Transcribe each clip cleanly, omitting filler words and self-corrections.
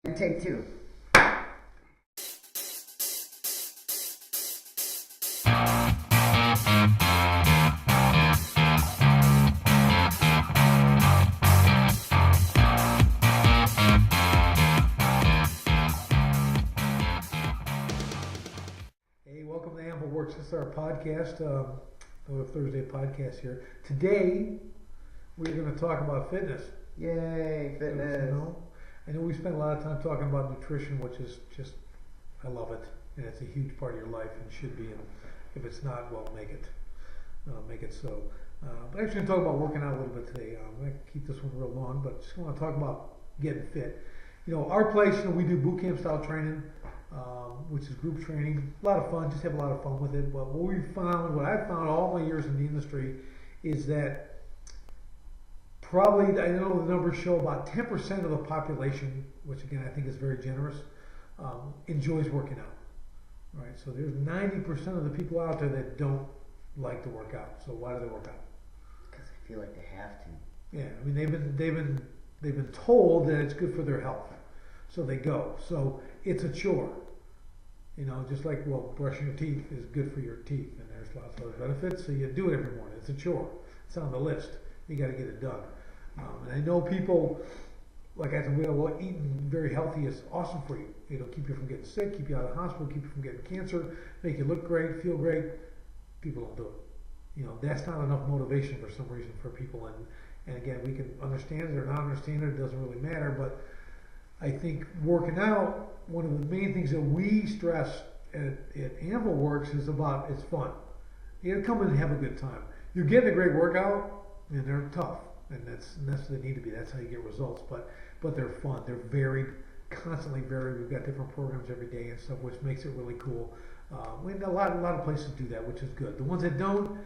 And take two. Hey, welcome to Anvilworks. This is our podcast, Thursday podcast here. Today, we're going to talk about fitness. Yay, fitness. I know we spend a lot of time talking about nutrition, which is just, I love it. And it's a huge part of your life and should be. And if it's not, well, make it. Make it so. But actually, I'm going to talk about working out a little bit today. I'm going to keep this one real long, but just want to talk about getting fit. You know, our place, we do boot camp style training, which is group training. A lot of fun, just have a lot of fun with it. But what I've found all my years in the industry is that probably, I know the numbers show about 10% of the population, which again I think is very generous, enjoys working out. Right? So there's 90% of the people out there that don't like to work out. So why do they work out? Because I feel like they have to. Yeah, I mean they've been told that it's good for their health, so they go. So it's a chore. You know, just like, well, brushing your teeth is good for your teeth, and there's lots of other benefits, so you do it every morning. It's a chore. It's on the list. You got to get it done. And I know people, like I said, well, eating very healthy is awesome for you. It'll keep you from getting sick, keep you out of the hospital, keep you from getting cancer, make you look great, feel great. People don't do it. You know, that's not enough motivation for some reason for people. And again, we can understand it or not understand it. It doesn't really matter. But I think working out, one of the main things that we stress at Anvilworks is about it's fun. You got to come in and have a good time. You're getting a great workout, and they're tough. And that's what they need to be. That's how you get results. But they're fun. They're varied, constantly varied. We've got different programs every day and stuff, which makes it really cool. And a lot of places do that, which is good. The ones that don't,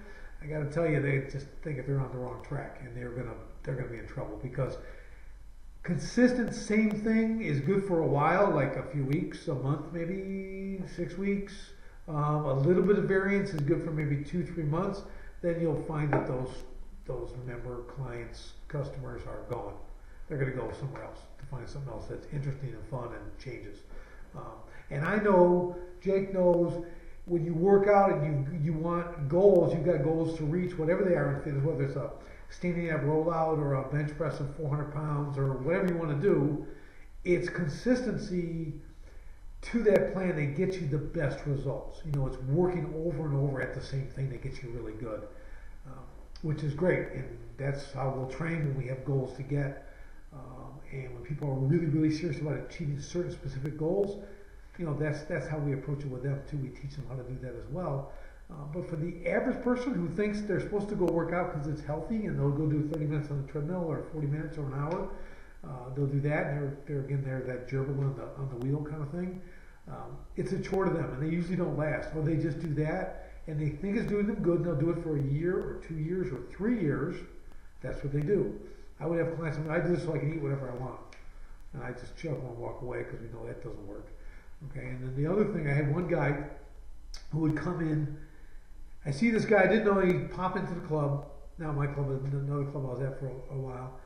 I got to tell you, they just think if they're on the wrong track, and they're gonna be in trouble, because consistent same thing is good for a while, like a few weeks, a month, maybe 6 weeks. A little bit of variance is good for maybe 2-3 months. Then you'll find that those member clients, customers are gone. They're going to go somewhere else to find something else that's interesting and fun and changes. And I know, Jake knows, when you work out and you want goals, you've got goals to reach, whatever they are in fitness, whether it's a standing up rollout or a bench press of 400 pounds or whatever you want to do, it's consistency to that plan that gets you the best results. You know, it's working over and over at the same thing that gets you really good. Which is great, and that's how we'll train when we have goals to get. And when people are really, really serious about achieving certain specific goals, you know, that's how we approach it with them too. We teach them how to do that as well. But for the average person who thinks they're supposed to go work out because it's healthy, and they'll go do 30 minutes on the treadmill or 40 minutes or an hour, they'll do that, and they're that gerbil on the wheel kind of thing. It's a chore to them, and they usually don't last. Or they just do that, and they think it's doing them good, and they'll do it for a year or 2 years or 3 years. That's what they do. I would have clients, I do this so I can eat whatever I want. And I just chuckle and walk away because we know that doesn't work. Okay, and then the other thing, I had one guy who would come in. I see this guy, I didn't know he'd pop into the club, not my club, but another club I was at for a while.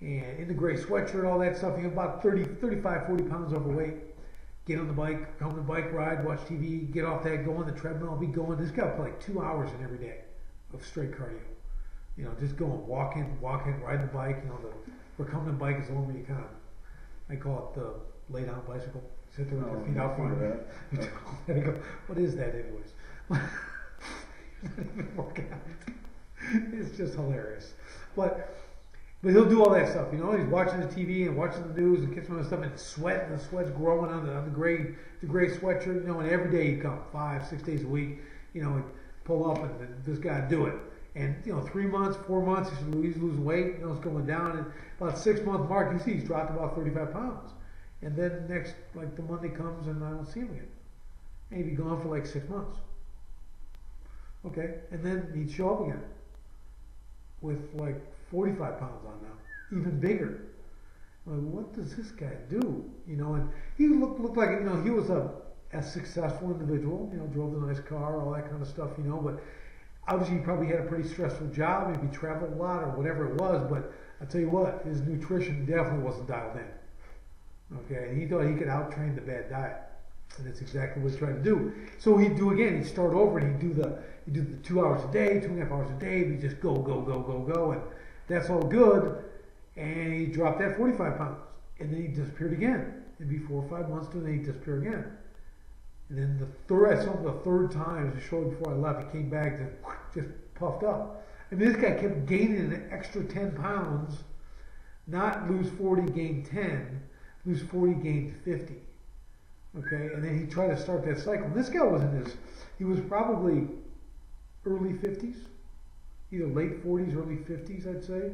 And in the gray sweatshirt, all that stuff, he was about 35, 40 pounds overweight. Get on the bike, come on the bike ride, watch TV, get off that, go on the treadmill, be going. This guy put like 2 hours in every day of straight cardio. You know, just going, walking, riding the bike. You know, the recumbent bike is the one where you kind of, I call it the lay down bicycle. Sit there with your feet out front. You do all that and go, what is that anyways? You're not even working out. It's just hilarious. But he'll do all that stuff, you know. He's watching the TV and watching the news and catching all that stuff, and the sweat's growing on the gray sweatshirt, you know. And every day he'd come, 5-6 days a week, you know, he'd pull up and this guy would do it. And you know, 3 months, 4 months, he's losing weight, you know, it's going down. And about 6 month mark, you see he's dropped about 35 pounds. And then next, like the Monday comes and I don't see him again. And he'd be gone for like 6 months. Okay, and then he'd show up again with like 45 pounds on now, even bigger. Like, what does this guy do? You know, and he looked like, you know, he was a successful individual, you know, drove a nice car, all that kind of stuff, you know, but obviously he probably had a pretty stressful job, maybe traveled a lot or whatever it was, but I'll tell you what, his nutrition definitely wasn't dialed in. Okay, and he thought he could out-train the bad diet. And that's exactly what he's trying to do. So he'd do again, he'd start over and he'd do the 2 hours a day, 2.5 hours a day, he'd just go, and that's all good. And he dropped that 45 pounds. And then he disappeared again. It'd be 4 or 5 months to, and then he'd disappear again. And then I saw him the third time, it was shortly before I left, he came back just puffed up. I mean, this guy kept gaining an extra 10 pounds, not lose 40, gain 10, lose 40, gain 50. Okay, and then he tried to start that cycle. And this guy he was probably early 50s, either late 40s, early 50s, I'd say.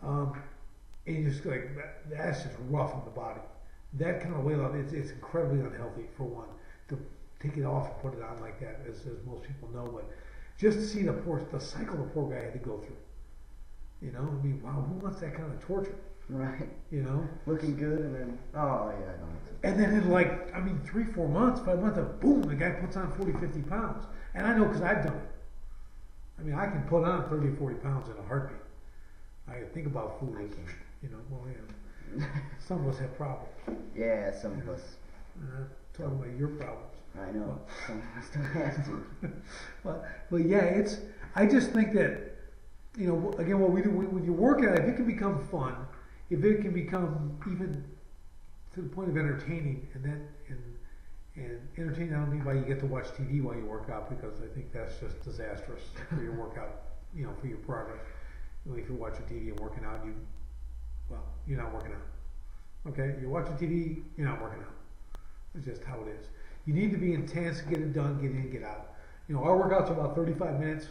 And you just like, that's just rough on the body. That kind of weight loss, it's incredibly unhealthy, for one, to take it off and put it on like that, as most people know. But just to see the cycle the poor guy had to go through. You know, I mean, wow, who wants that kind of torture? Right. You know? Looking good and then, oh yeah, I don't. And then in 3, 4 months, 5 months, boom, the guy puts on 40, 50 pounds. And I know because I've done it. I mean, I can put on 30 or 40 pounds in a heartbeat. I think about food. You know, well, yeah. Some of us have problems. Yeah, some of us. Talking about your problems. I know. Some of us don't have to. but yeah, I just think that, you know, again, what we do when you work at it, if it can become fun, if it can become even to the point of entertaining, and entertaining, I don't mean by you get to watch TV while you work out, because I think that's just disastrous for your workout, you know, for your progress. You know, if you're watching TV and working out, you're not working out. Okay, you're watching TV, you're not working out. It's just how it is. You need to be intense, get it done, get in, get out. You know, our workouts are about 35 minutes.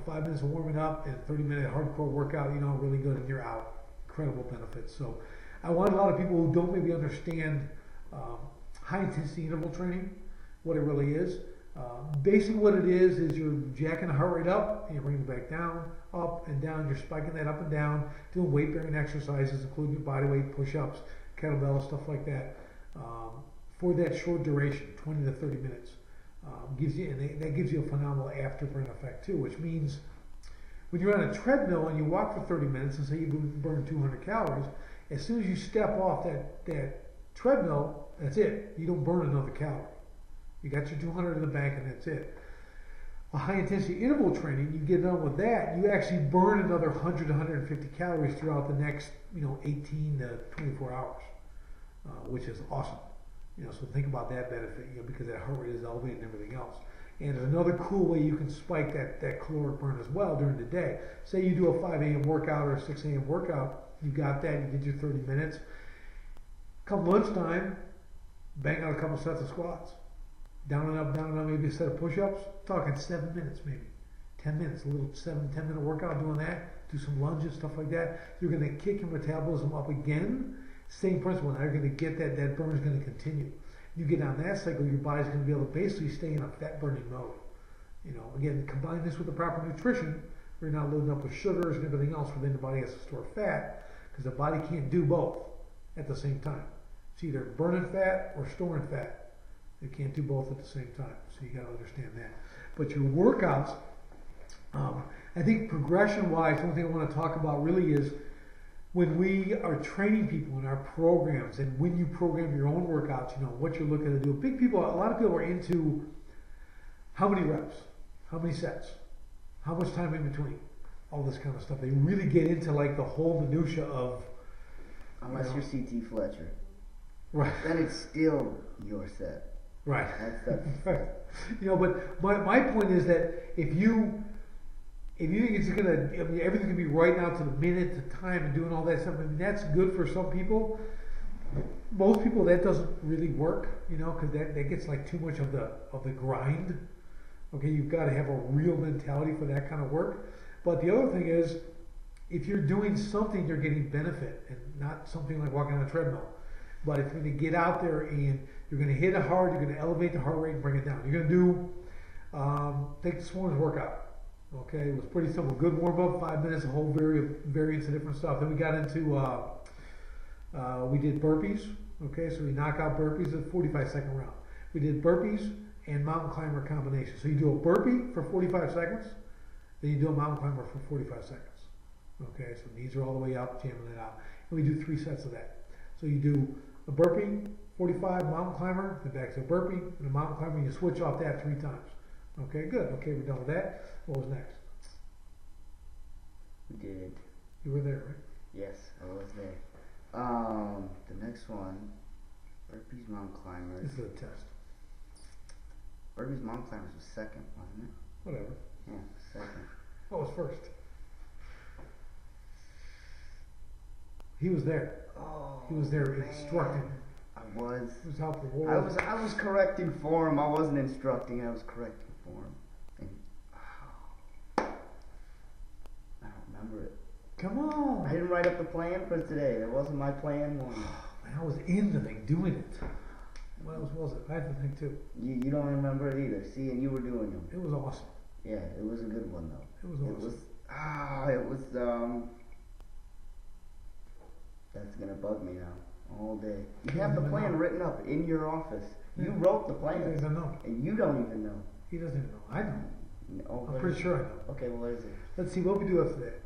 5 minutes of warming up and 30-minute hardcore workout, you know, really good, and you're out. Incredible benefits. So I want a lot of people who don't maybe understand high-intensity interval training, what it really is. Basically what it is you're jacking the heart rate up, and you're bringing it back down, up and down. You're spiking that up and down, doing weight-bearing exercises, including your body weight, push-ups, kettlebells, stuff like that, for that short duration, 20 to 30 minutes. That gives you a phenomenal afterburn effect too, which means when you're on a treadmill and you walk for 30 minutes and say you burn 200 calories, as soon as you step off that treadmill, that's it. You don't burn another calorie. You got your 200 in the bank and that's it. A high intensity interval training, you get done with that, you actually burn another 100 to 150 calories throughout the next 18 to 24 hours, which is awesome. So think about that benefit, because that heart rate is elevated and everything else. And there's another cool way you can spike that caloric burn as well during the day. Say you do a 5 a.m. workout or a 6 a.m. workout, you got that, you did your 30 minutes. Come lunchtime, bang out a couple sets of squats. Down and up, maybe a set of push-ups. Talking 7 minutes maybe, 10 minutes, a little 7-10 minute workout doing that. Do some lunges, stuff like that. You're going to kick your metabolism up again. Same principle. Now you're going to get that burn is going to continue. You get on that cycle, your body's going to be able to basically stay in a fat burning mode. Again, combine this with the proper nutrition, where you're not loading up with sugars and everything else, where then the body has to store fat, because the body can't do both at the same time. It's either burning fat or storing fat. You can't do both at the same time, so you got to understand that. But your workouts, I think progression-wise, one thing I want to talk about really is when we are training people in our programs, and when you program your own workouts, what you're looking to do. A lot of people are into how many reps, how many sets, how much time in between, all this kind of stuff. They really get into like the whole minutia of. Unless you're CT Fletcher, right? Then it's still your set. Right. That's right. But my point is that if you think it's everything's gonna be right now to the minute, to time, and doing all that stuff, that's good for some people. Most people that doesn't really work, because that gets like too much of the grind. Okay, you've got to have a real mentality for that kind of work. But the other thing is, if you're doing something, you're getting benefit, and not something like walking on a treadmill. But if you're going to get out there and you're going to hit it hard, you're going to elevate the heart rate and bring it down. You're going to do, take this morning's workout. Okay, it was pretty simple. Good warm up, 5 minutes, a whole variance of different stuff. Then we got into, we did burpees. Okay, so we knock out burpees at 45-second round. We did burpees and mountain climber combination. So you do a burpee for 45 seconds, then you do a mountain climber for 45 seconds. Okay, so knees are all the way up, jamming it out. And we do 3 sets of that. So you do a burpee, 45, mountain climber, then back to a burpee, and a mountain climber, you switch off that 3 times. Okay, good. Okay, we're done with that. What was next? We did. You were there, right? Yes, I was there. The next one, burpees, mountain climbers. This is a test. Burpees, mountain climbers was second, wasn't it? Whatever. Yeah, second. What was first? He was there. Oh, He was there man. instructing. I was. He was helpful. I was correcting for him. I wasn't instructing. I was correcting for him. And I don't remember it. Come on. I didn't write up the plan for today. That wasn't my plan one. Man, I was in the thing, doing it. What else was it? I had to think too. You don't remember it either. See, and you were doing them. It was awesome. Yeah, it was a good one though. It was awesome. It was that's gonna bug me now all day. You have the plan written up in your office. You wrote the He plan. doesn't know. And you don't even know. He doesn't even know. I know. Oh, I'm pretty sure I know. Okay, well, what is it? Let's see what we do after that.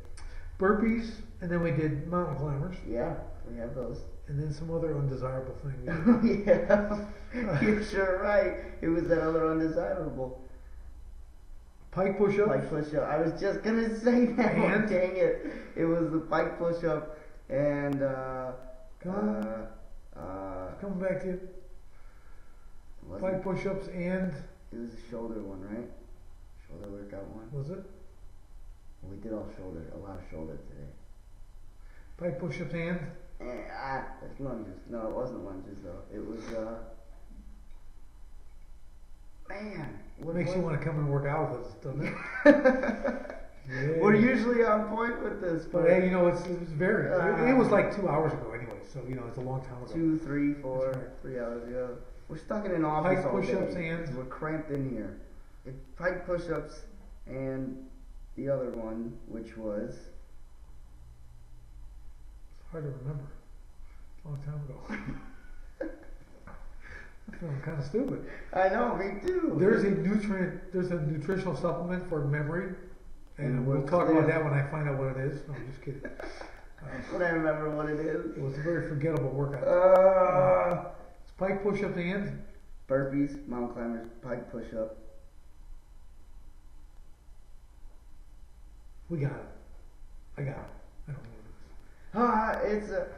Burpees, and then we did mountain climbers, Yeah, we have those. and then some other undesirable thing. We did. Yeah, you're sure right. It was that other undesirable. Pike push-up. Pike push-up. I was just gonna say that. And? Dang it! It was the pike push-up and Come on. Coming back to you. Pike push-ups and It was a shoulder one, right? Shoulder workout one. was it? We did all shoulder, a lot of shoulder today. Pike push-ups and That's lunges. No, it wasn't lunges though. It was man. What makes you want to come and work out with us, doesn't it? Yeah. We're usually on point with this, But hey, you know, it was very. It was like 2 hours ago anyway, so you know it's a long time ago. 2, 3, 4, That's right. 3 hours ago. We're stuck in an office Pike all push-ups day. and? We're cramped in here. It's pike push-ups and the other one, which was It's hard to remember. It's a long time ago. I'm feeling kind of stupid. I know, me too. There's a nutritional supplement for memory, and we'll what's talk about there? that when I find out what it is. No, I'm just kidding. When I remember what it is. It was a very forgettable workout. It's pike push-ups and Burpees, mountain climbers, pike push-up. we got it. I got it. I don't know what it is. It's a.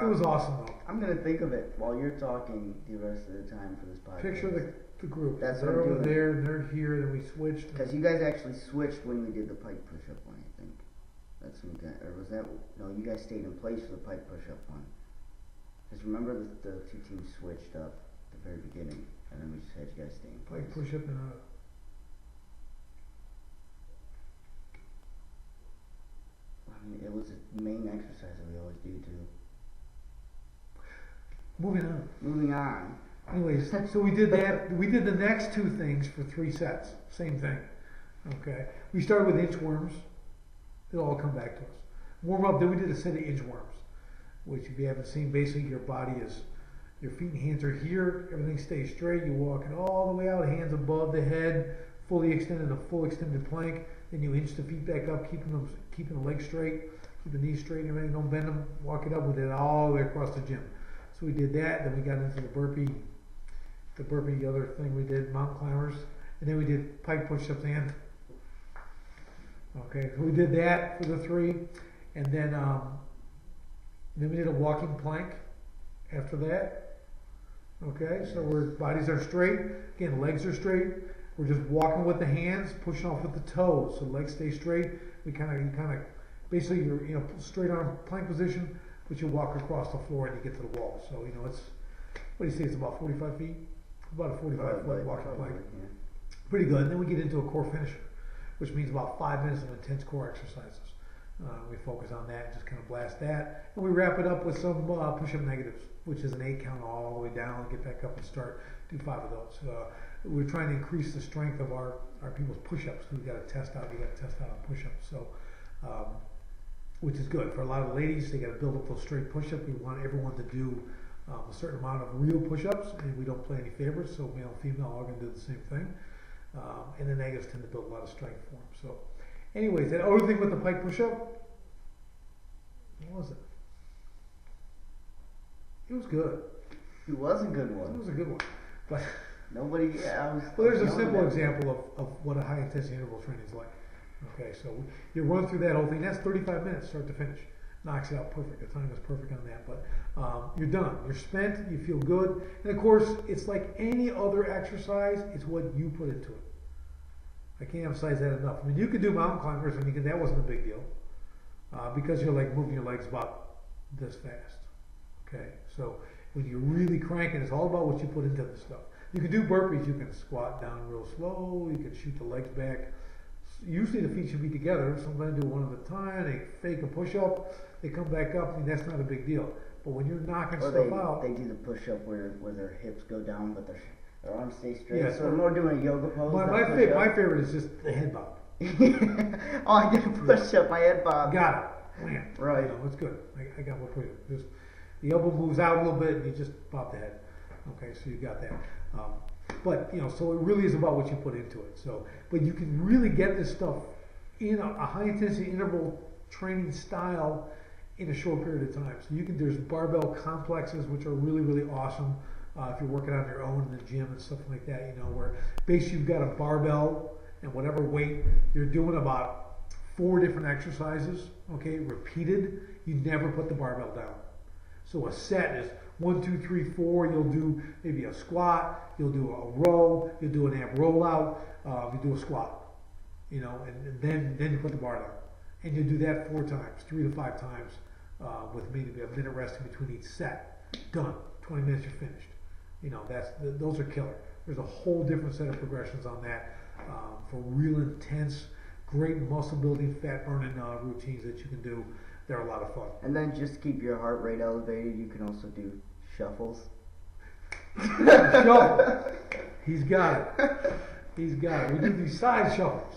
It was awesome though. I'm gonna think of it while you're talking the rest of the time for this podcast. Picture the group. That's they're what I'm over doing. there, and they're here, and we switched. Because you guys actually switched when we did the pike push-up one, I think. That's when you guys, or was that? No, you guys stayed in place for the pike push-up one. Because remember the two teams switched up at the very beginning, and then we just had you guys stay in place. Pike push-up and I mean, it was a main exercise that we always do too. moving on. Moving on. Anyways, so we did that. We did the next 2 things for 3 sets. Same thing. Okay. We started with inchworms. It'll all come back to us. Warm up. Then we did a set of inchworms, which if you haven't seen, basically your body is, your feet and hands are here. Everything stays straight. You walk it all the way out. Hands above the head, fully extended, a full extended plank. Then you inch the feet back up, keeping the legs straight, keep the knees straight and everything. Don't bend them. Walk it up. We did it all the way across the gym. So we did that. Then we got into the burpee. The other thing we did, mountain climbers, and then we did pike push-ups and. Okay, so we did that for the 3, and then we did a walking plank after that. Okay, so our bodies are straight. Again, legs are straight. We're just walking with the hands, pushing off with the toes, so legs stay straight. You kind of, basically you're straight arm plank position, but you walk across the floor and you get to the wall. So it's, what do you say? It's about 45 feet. About a 45-foot walking plank. Yeah. Pretty good. And then we get into a core finisher, which means about 5 minutes of intense core exercises. We focus on that and just kind of blast that. And we wrap it up with some push-up negatives, which is an 8 count all the way down, get back up and start, do 5 of those. We're trying to increase the strength of our people's push-ups. We've got to test out, on push-ups. So, which is good. For a lot of the ladies, they got to build up those straight push-ups. We want everyone to do a certain amount of real push-ups, and we don't play any favorites, so male and female are all going to do the same thing. And the negatives tend to build a lot of strength for them. So, anyways, that other thing with the pike push-up, what was it? It was good. It was a good It one. was a good one. But Nobody, yeah, I was. well, there's a yelling simple at- example of what a high intensity interval training is like. Okay, so you run through that whole thing. That's 35 minutes, start to finish. Knocks it out perfect. The time is perfect on that. But you're done. You're spent. You feel good. And of course, it's like any other exercise. It's what you put into it. I can't emphasize that enough. I mean, you could do mountain climbers, and that wasn't a big deal because you're like moving your legs about this fast. Okay, so when you're really cranking, it's all about what you put into the stuff. You can do burpees. You can squat down real slow. You can shoot the legs back. Usually the feet should be together. Sometimes do one at a time. They fake a push-up. They come back up. I mean, that's not a big deal. But when you're knocking Or stuff out, they do the push-up where their hips go down, but their arms stay straight. Yes. So they're more doing a yoga pose. my favorite is just the head bob. Oh, I did a push-up. My head bob. Got it. Man. Right. You know, it's good. I got what for you. Just the elbow moves out a little bit, and you just pop the head. Okay, so you got that. But so it really is about what you put into it. So, but you can really get this stuff in a high intensity interval training style in a short period of time. So there's barbell complexes which are really, really awesome if you're working on your own in the gym and stuff like that. Where basically you've got a barbell and whatever weight you're doing about 4 different exercises. Okay, repeated. You never put the barbell down. So a set is 1, 2, 3, 4. You'll do maybe a squat. You'll do a row. You'll do an ab rollout. You do a squat. And then you put the bar down, and you do that 4 times, 3 to 5 times, with maybe a minute rest in between each set. Done. 20 minutes, you're finished. Those are killer. There's a whole different set of progressions on that for real intense, great muscle building, fat burning routines that you can do. They're a lot of fun. And then just to keep your heart rate elevated, you can also do shuffles. Shuffle. He's got it. He's got it. We do these side shuffles.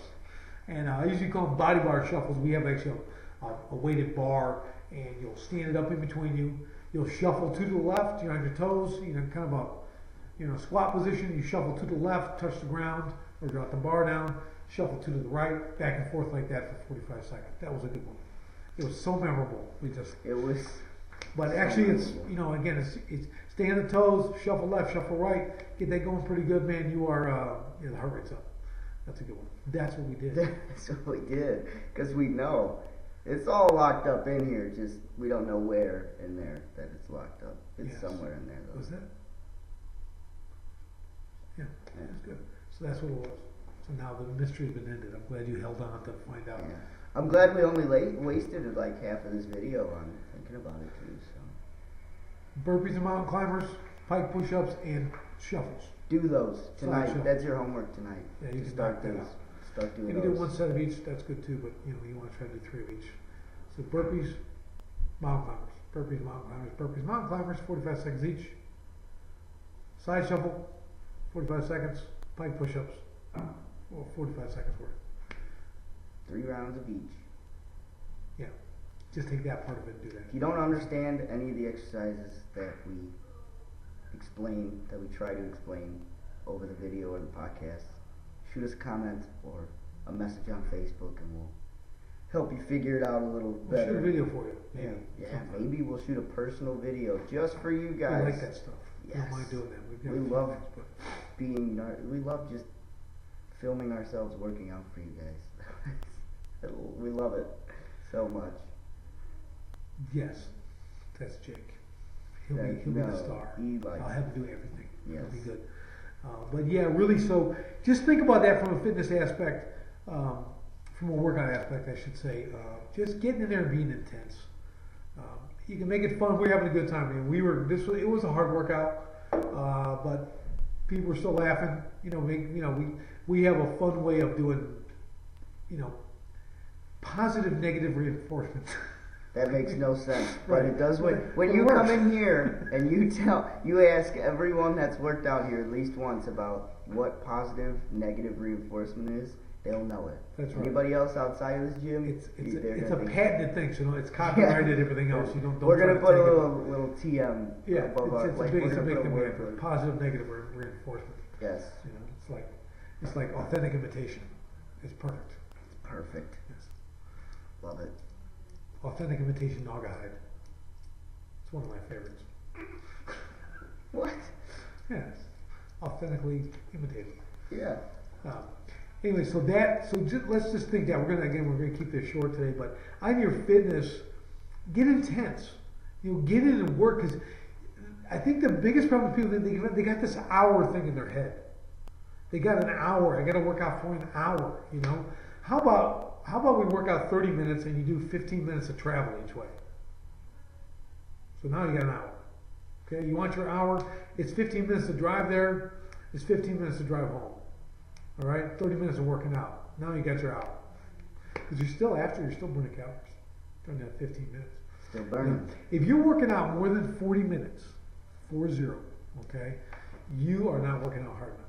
And I usually call them body bar shuffles. We have actually a weighted bar, and you'll stand it up in between you. You'll shuffle to the left. You're on your toes. Kind of a squat position. You shuffle to the left, touch the ground, or drop the bar down. Shuffle to the right, back and forth like that for 45 seconds. That was a good one. It was so memorable. It was. But actually, it's again, it's stay on the toes, shuffle left, shuffle right, get that going pretty good, man. You are the heart rate's up. That's a good one. That's what we did. That's what we did, because we know it's all locked up in here. Just we don't know where in there that it's locked up. It's Yes. somewhere in there though. Was that? Yeah, that's good. So that's what it was. So now the mystery's been ended. I'm glad you held on to find out. Yeah. I'm glad we only wasted like half of this video on thinking about it too. So Burpees and mountain climbers, pike push-ups, and shuffles. do those tonight. shuffle. That's your homework tonight. Yeah, you To can start knock that those. out. Start doing You can do those. one set of each, that's good too, but you want to try to do 3 of each. So burpees, mountain climbers, burpees, mountain climbers, burpees, mountain climbers, 45 seconds each. Side shuffle, 45 seconds. Pike push-ups, 45 seconds worth. 3 rounds of each. Yeah, just take that part of it and do that. If you don't understand any of the exercises that we try to explain over the video or the podcast, shoot us a comment or a message on Facebook, and we'll help you figure it out a little We'll better. shoot a video for you. Yeah, Maybe. maybe we'll shoot a personal video just for you We guys. like that stuff. We Yes. don't mind doing that. We've got We a few love things, but we love just filming ourselves working out for you guys. We love it so much. yes, that's Jake. He'll be the No, star. he likes I'll have him do everything. Yes. It'll be good. But yeah, really. So just think about that from a fitness aspect, from a workout aspect, I should say. Just getting in there and being intense. You can make it fun. We're having a good time. I mean, it was a hard workout, but people were still laughing. We have a fun way of doing, positive, negative reinforcement. That makes no sense, but Right. it does when It you works. come in here and you ask everyone that's worked out here at least once about what positive, negative reinforcement is, they'll know it. That's right. Anybody else outside of this gym? It's they're a gonna be- patented thing, so it's copyrighted. Everything else, you don't. We're try gonna to put a take it. little TM Yeah, above our. it's Like a big, we're it's a gonna big put a thing. word We for have it. positive, negative reinforcement. Yes, It's like authentic imitation. It's perfect. it's perfect. Yes. Love it. Authentic imitation naugahyde. It's one of my favorites. What? Yes, authentically imitated. Yeah. Um, anyway, let's just think that we're gonna keep this short today. But on your fitness, get intense. Get in and work, because I think the biggest problem with people is they got this hour thing in their head. They got an hour. I got to work out for an hour. How about we work out 30 minutes and you do 15 minutes of travel each way? So now you got an hour. Okay, you want your hour? It's 15 minutes to drive there. It's 15 minutes to drive home. All right, 30 minutes of working out. Now you got your hour. Because you're still burning calories during that 15 minutes. Still burning. If you're working out more than 40 minutes, 40, okay, you are not working out hard enough.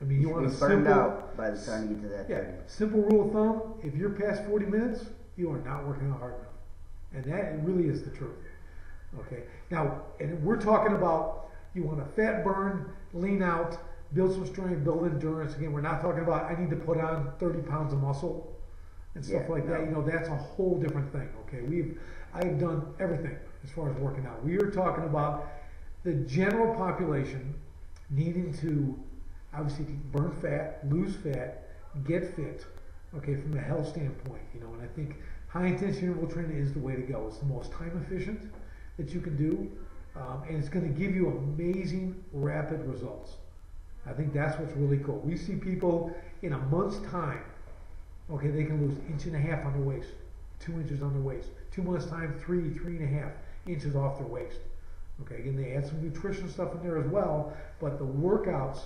I mean, you want to burned out by the time you get to that 30. Simple rule of thumb: if you're past 40 minutes, you are not working out hard enough, and that really is the truth. Okay. Now, and we're talking about you want to fat burn, lean out, build some strength, build endurance. Again, we're not talking about I need to put on 30 pounds of muscle and stuff like that. That's a whole different thing. Okay. I've done everything as far as working out. We are talking about the general population needing to obviously burn fat, lose fat, get fit, okay, from a health standpoint, and I think high intensity interval training is the way to go. It's the most time efficient that you can do, and it's going to give you amazing rapid results. I think that's what's really cool. We see people in a month's time, okay, they can lose 1.5 inches on their waist, 2 inches on their waist. 2 months time, 3.5 inches off their waist. Okay, again, they add some nutrition stuff in there as well, but the workouts,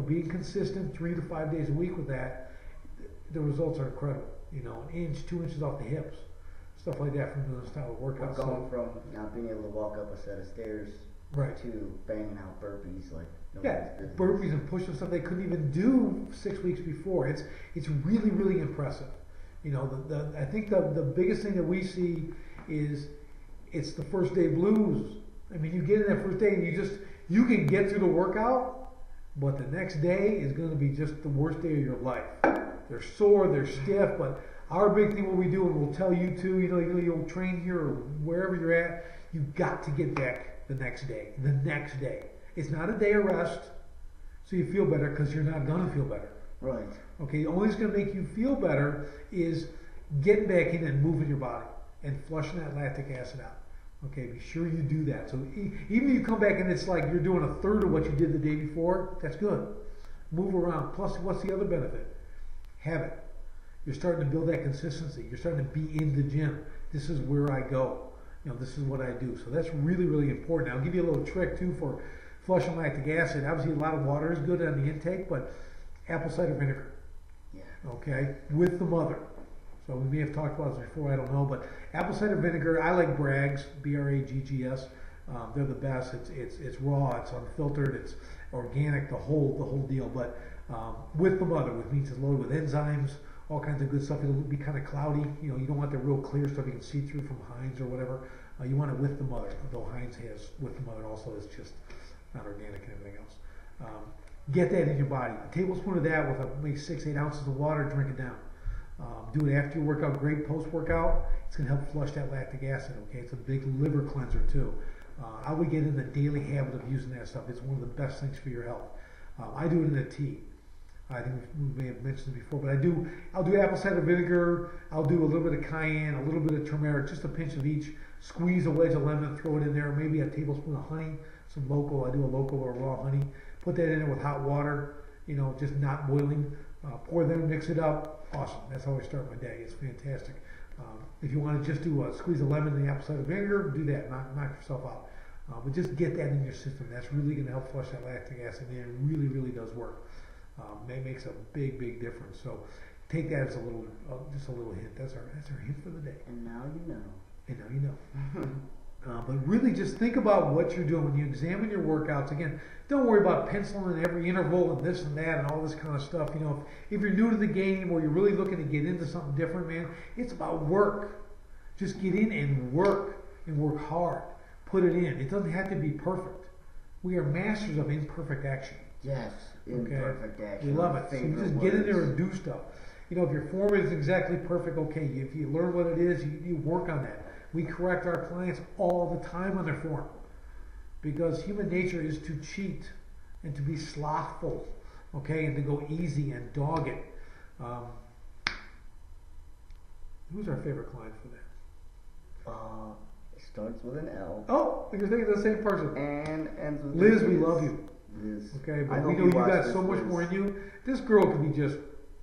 being consistent 3 to 5 days a week with that, the results are incredible. 1 inch, 2 inches off the hips, stuff like that from doing this style of workouts. We're going from not being able to walk up a set of stairs to banging out burpees like business. Burpees and push-ups stuff they couldn't even do 6 weeks before. It's really, really impressive. I think the biggest thing that we see is it's the first day blues. I mean, you get in that first day and you can get through the workout, but the next day is going to be just the worst day of your life. They're sore, they're stiff, but our big thing, what we do, and we'll tell you too, you'll train here or wherever you're at, you got to get back the next day. The next day. It's not a day of rest, so you feel better, because you're not going to feel better. Right. Okay, the only thing's going to make you feel better is getting back in and moving your body and flushing that lactic acid out. Okay, be sure you do that. So even if you come back and it's like you're doing a third of what you did the day before, that's good. Move around. Plus, what's the other benefit? Habit. You're starting to build that consistency. You're starting to be in the gym. This is where I go. This is what I do. So that's really, really important. I'll give you a little trick too for flushing lactic acid. Obviously, a lot of water is good on the intake, but apple cider vinegar. Yeah. Okay, with the mother. So we may have talked about this before, I don't know, but apple cider vinegar, I like Bragg's, B-R-A-G-G-S. They're the best. It's raw, it's unfiltered, it's organic, the whole deal. But with the mother, which means it's loaded with enzymes, all kinds of good stuff. It'll be kind of cloudy. You don't want the real clear stuff you can see through from Heinz or whatever. You want it with the mother, though Heinz has with the mother also. It's just not organic and everything else. Get that in your body. A tablespoon of that with maybe 6-8 ounces of water, drink it down. Do it after your workout, great post-workout. It's going to help flush that lactic acid, okay? It's a big liver cleanser, too. I would get in the daily habit of using that stuff. It's one of the best things for your health. I do it in a tea. I think we may have mentioned it before, but I'll do apple cider vinegar. I'll do a little bit of cayenne, a little bit of turmeric, just a pinch of each. Squeeze a wedge of lemon, throw it in there, maybe a tablespoon of honey, some local. I do a local or raw honey. Put that in there with hot water, just not boiling. Pour them, mix it up. Awesome. That's how I start my day. It's fantastic. If you want to just do a squeeze of lemon and the apple cider vinegar, do that. Knock yourself out. But just get that in your system. That's really going to help flush that lactic acid in. It really, really does work. It makes a big, big difference. So take that as just a little hint. That's our hint for the day. And now you know. And now you know. But really just think about what you're doing when you examine your workouts. Again, don't worry about penciling every interval and this and that and all this kind of stuff. If you're new to the game or you're really looking to get into something different, man, it's about work. Just get in and work hard. Put it in. It doesn't have to be perfect. We are masters of imperfect action. Yes, imperfect action. We love it. So you just get in there and do stuff. If your form is exactly perfect, okay, if you learn what it is, you work on that. We correct our clients all the time on their form because human nature is to cheat and to be slothful, okay, and to go easy and dog it. Who's our favorite client for that? It starts with an L. Oh, you're thinking of the same person. And ends with Liz, we love you. Liz. Okay, but we know you got so much more in you. This girl can be just,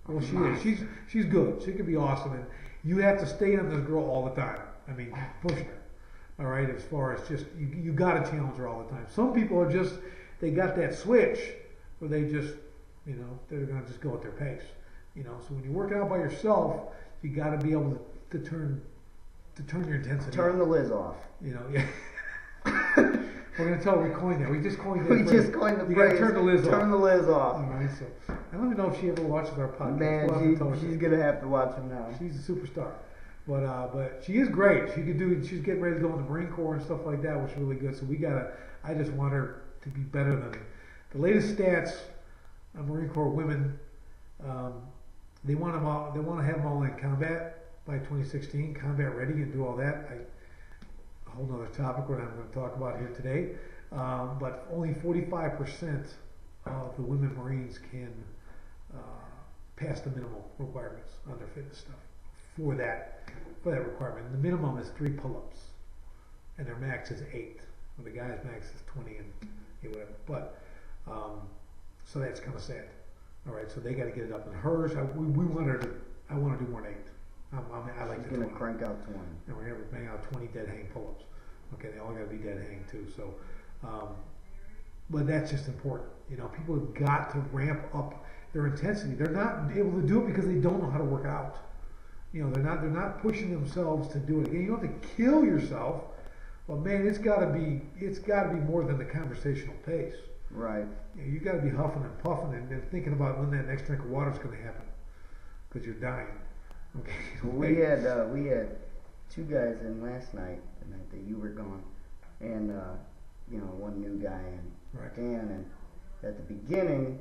well, she is. She's good. She can be awesome, and you have to stay on this girl all the time. I mean, pushing her. All right, as far as just you got to challenge her all the time. Some people are just they got that switch where they just they're gonna just go at their pace. So when you work out by yourself, you got to be able to turn your intensity. Turn the Liz off. Yeah. We're gonna tell her we coined that. We just coined that. We just coined the phrase. You gotta turn the Liz off. Turn the Liz off. All right. So I don't even know if she ever watches our podcast. Man, she's gonna have to watch them now. She's a superstar. But she is great. She could do. She's getting ready to go in the Marine Corps and stuff like that, which is really good. So I just want her to be better than the latest stats on Marine Corps women. They want them all. They want to have them all in combat by 2016, combat ready, and do all that. A whole other topic what I'm going to talk about here today. But only 45% of the women Marines can pass the minimal requirements on their fitness stuff for that requirement. And the minimum is 3 pull-ups, and their max is 8. Well, the guy's max is 20 and whatever. But so that's kind of sad. All right, so they got to get it up. And hers, we want her to. I want to do more than 8. I like She's the 20. Gonna crank out 20. And we're gonna bang out 20 dead hang pull-ups. Okay, they all got to be dead hang too. So, but that's just important. People have got to ramp up their intensity. They're not able to do it because they don't know how to work out. They're not pushing themselves to do it. Again, you don't have to kill yourself, but man, it's got to be more than the conversational pace. Right. You got to be huffing and puffing and thinking about when that next drink of water is going to happen because you're dying. Okay. We had 2 guys in last night, the night that you were gone, and one new guy and Dan, and at the beginning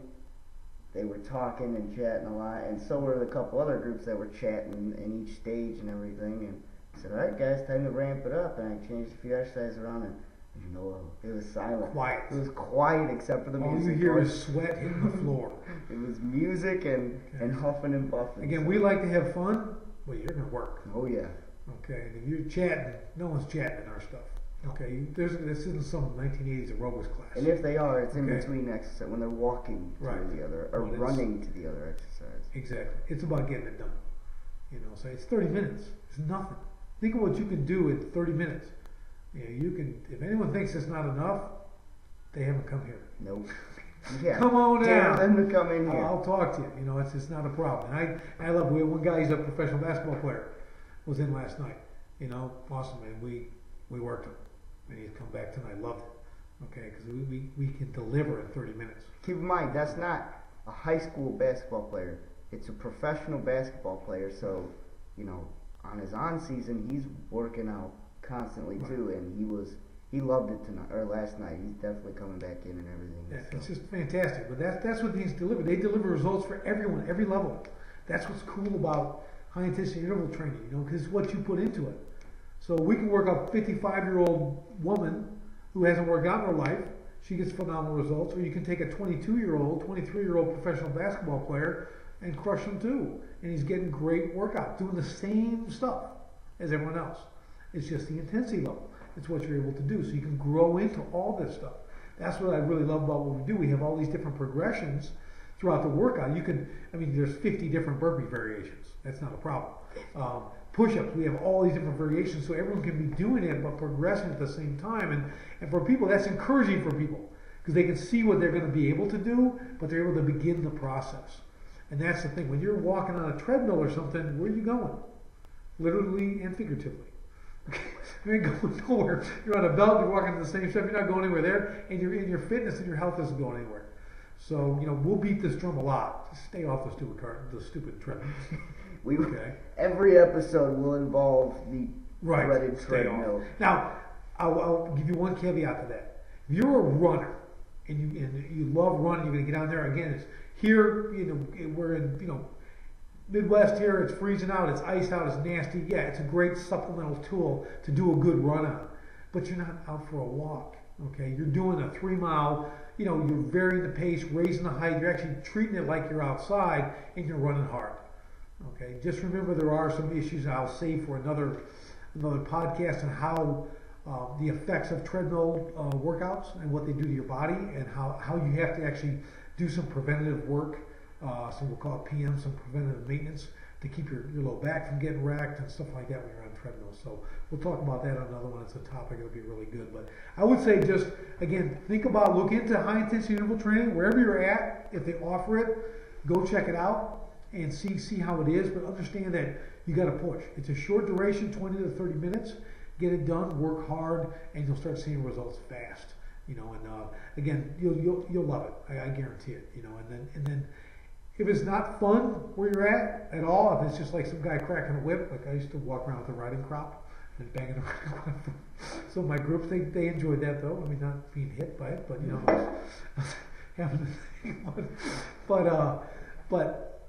they were talking and chatting a lot, and so were the couple other groups that were chatting in each stage and everything, and I said, all right guys, time to ramp it up, and I changed a few exercises around, and it was silent. Quiet. It was quiet except for the music. All you hear is sweat hitting the floor. It was music and huffing and puffing. Again, we like to have fun. Well, you're going to work. Oh yeah. Okay, and if you're chatting, no one's chatting in our stuff. Okay, this isn't some 1980s aerobics class. And if they are, it's in between exercise when they're walking to the other or running to the other exercise. Exactly. It's about getting it done. So it's 30 minutes. It's nothing. Think of what you can do in 30 minutes. You can. If anyone thinks it's not enough, they haven't come here. Nope. Yeah. Come on down. Tell them to come in here. I'll talk to you. It's not a problem. And I love. We had one guy. He's a professional basketball player. Was in last night. Awesome. And we worked him, and he's come back tonight. Loved it. Okay, because we can deliver in 30 minutes. Keep in mind that's not a high school basketball player. It's a professional basketball player. So, on his on season, he's working out constantly too, and he loved it tonight or last night. He's definitely coming back in and everything. Yeah, so. It's just fantastic. But that's what these deliver. They deliver results for everyone, every level. That's what's cool about high intensity interval training, because it's what you put into it. So we can work a 55-year-old woman who hasn't worked out in her life. She gets phenomenal results. Or you can take a 22-year-old, 23-year-old professional basketball player and crush him too. And he's getting great workout, doing the same stuff as everyone else. It's just the intensity level. It's what you're able to do. So you can grow into all this stuff. That's what I really love about what we do. We have all these different progressions throughout the workout. There's 50 different burpee variations. That's not a problem. Push-ups, we have all these different variations, so everyone can be doing it but progressing at the same time. And for people, that's encouraging for people because they can see what they're going to be able to do, but they're able to begin the process. And that's the thing. When you're walking on a treadmill or something, where are you going? Literally and figuratively. You ain't going nowhere. You're on a belt, you're walking the same stuff, you're not going anywhere there, and your fitness and your health isn't going anywhere. So, we'll beat this drum a lot. Just stay off the stupid treadmill. Every episode will involve the dreaded treadmill. Now, I'll give you one caveat to that. If you're a runner and you love running, you're going to get on there again. It's here. We're in Midwest here, it's freezing out, it's iced out, it's nasty. Yeah, it's a great supplemental tool to do a good run on. But you're not out for a walk, okay? You're doing a 3 mile, you're varying the pace, raising the height. You're actually treating it like you're outside and you're running hard, okay? Just remember there are some issues I'll save for another podcast on how the effects of treadmill workouts and what they do to your body and how you have to actually do some preventative work. So we'll call it PM, some preventative maintenance to keep your low back from getting wrecked and stuff like that when you're on treadmills. So we'll talk about that on another one. It's a topic that'll be really good. But I would say just, again, look into high intensity interval training wherever you're at. If they offer it, go check it out and see how it is. But understand that you got to push. It's a short duration, 20 to 30 minutes. Get it done, work hard, and you'll start seeing results fast. And again, you'll love it. I guarantee it. And then if it's not fun where you're at all, if it's just like some guy cracking a whip, like I used to walk around with a riding crop and banging a riding crop. So my groups, they enjoyed that though. I mean, not being hit by it, but having to think about it. But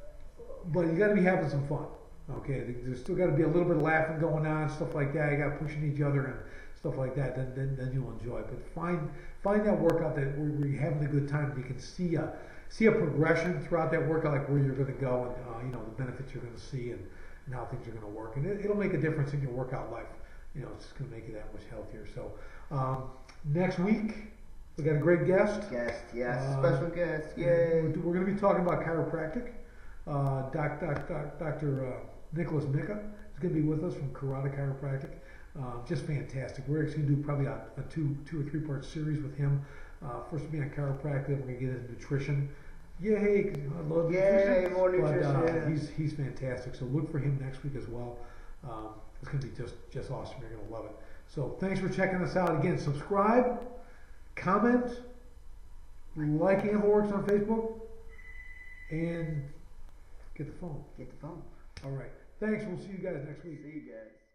you got to be having some fun. Okay, there's still got to be a little bit of laughing going on, stuff like that. You got pushing each other and stuff like that. Then you'll enjoy it. But find that workout that where you're having a good time. And you can see a progression throughout that workout, like where you're going to go and the benefits you're going to see and how things are going to work. And it'll make a difference in your workout life. It's just going to make you that much healthier. So next week we got a great guest. Special guest. Yay! We're going to be talking about chiropractic. Dr. Nicholas Mika is going to be with us from Karate Chiropractic. Just fantastic. We're actually going to do probably a two or three part series with him. First will be on chiropractic. We're going to get into nutrition. Yay! I love nutrition. Yay! More nutrition. But, he's fantastic. So look for him next week as well. It's going to be just awesome. You're going to love it. So thanks for checking us out. Again, subscribe, comment, like Anvilworks on Facebook, and get the phone. Get the phone. All right. Thanks. We'll see you guys next week. See you guys.